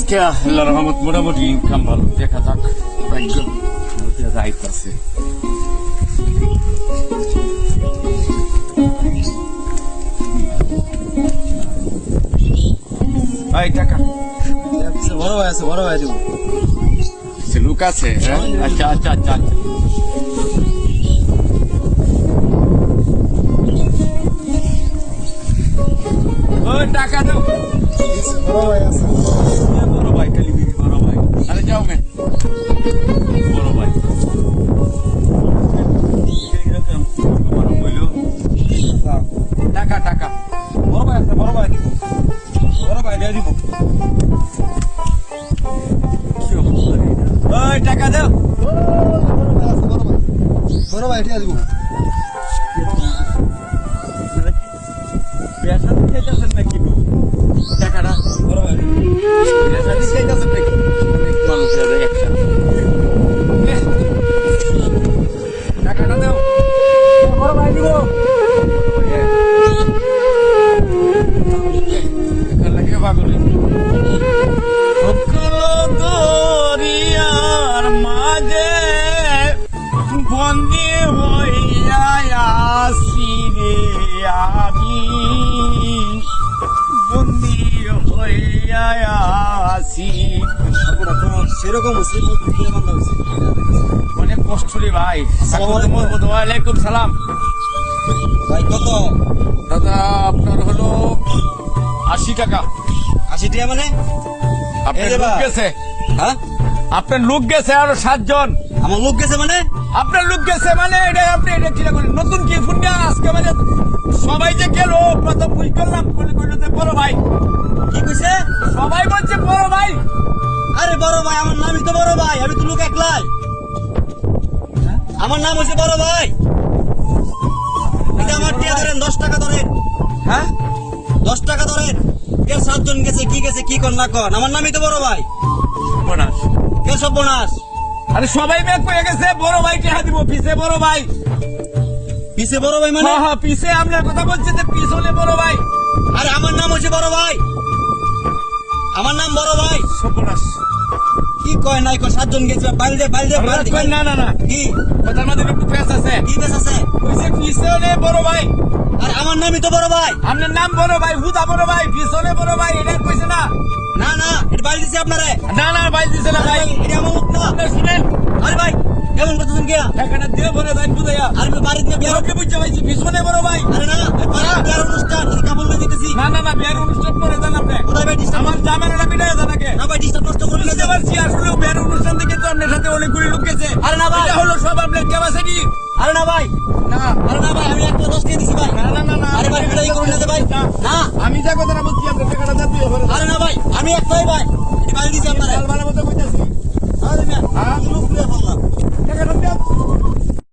আজকে আল্লাহ রহমত মোটামুটি ইনকাম ভালো, দেখা যাক একজন যাইতেছে। টাকা বড় ভাই আছে, বড় ভাই দিব। লুক আছে, হ্যাঁ? আচ্ছা আচ্ছা আচ্ছা আচ্ছা। টাকা দাও। বড় ভাই আছে। বড় ভাই খালি বড় ভাই। আরে যাও মেন বড় ভাই। টাকা টাকা বড় ভাই আছে, বড় ভাই দিব। বড় ভাই দিয়ে দিব। টাকা দাও। বড় ভাই দিয়ে দিব। পেশা দিতেছেন নাকি টাকাটা? বড় ভাই পেশা দিতেছেন নাকি? অনেক মানুষ আছে একসাথে। টাকাটা দাও। বড় ভাই দিব। লাগে পাগল দরিয়ার মাঝে বন্দি হইয়া আসি রে আমি, বন্দি হইয়া আসি। সেরকম হয়েছে, অনেক কষ্ট রে ভাই। ওয়ালাইকুম সালাম। ভাই কত? দাদা আপনার হলো 80 টাকা। 80 টাকা মানে? আপনার লোক গেছে, হ্যাঁ আপনার লোক গেছে আরো 7 জন। আমার লোক গেছে মানে? আপনার লোক গেছে মানে এটা আপনি এটা কি করেন? নতুন কি ফোন না আজকে মানে সবাই যে গেল প্রথম বুঝ করলাম কইল যে বড় ভাই। কি কইছে? সবাই বলছে বড় ভাই। আরে বড় ভাই আমার নামই তো বড় ভাই, আমি তো লোক একলাই। আমার নাম হচ্ছে বড় ভাই। এটা আমার টিয়া ধরেন, 10 টাকা ধরেন। হ্যাঁ 10 টাকা ধরেন। কে 7 জন গেছে, কি কর না কর, আমার নামই তো বড় ভাই। বোনাস। কে সব বোনাস? আরে সবাই ব্যাগ পেয়ে গেছে, বড় ভাই কে দিব পিছে বড় ভাই। পিছে বড় ভাই মানে? হ্যাঁ হ্যাঁ পিছে আপনার কথা বলছে যে পিছ হলে বড় ভাই। আরে আমার নাম হচ্ছে বড় ভাই, আমার নাম বড় ভাই। সর্বনাশ। কি কয় নাই কয় 7 জন গেছে, বাইল দে না না না কি কথার মধ্যে একটু পেঁচ আছে। কি বেশ আছে? কইছে পিছে হলে বড় ভাই। আর আমার নামই তো বড় ভাই। আপনার নাম বড় ভাই, হুদা বড় ভাই, পিছনে বড় ভাই, এটা কইছে না। না না এটা বাইল দিছে আপনারে। না না ভাই দিছে না ভাই। এটা আমার মুখ না। আপনি শুনেন, আরে ভাই কেমন করতেছেন কে? টাকাটা দিয়ে বড় ভাই বুঝাইয়া। আরে বাড়িতে বিয়ার, ওকে বুঝতে পারছি পিছনে বড় ভাই। আরে না বিয়ার অনুষ্ঠান শিকা বললে দিতেছি। না না না বিয়ার অনুষ্ঠান করে দেন আপনি। কোথায় ভাই ডিস্টার্ব? আমার জামানাটা বিদায় দেন আগে। না ভাই ডিস্টার্ব নষ্ট করলে বুঝতে পারছি আসলে বিয়ার অনুষ্ঠান থেকে তো আপনার সাথে অনেকগুলি লোক গেছে। আরে না ভাই। এটা হলো সব আপনার ক্যাপাসিটি। আরে না ভাই, না আরে না ভাই আমি একটা 10 টাকা দিছি ভাই। না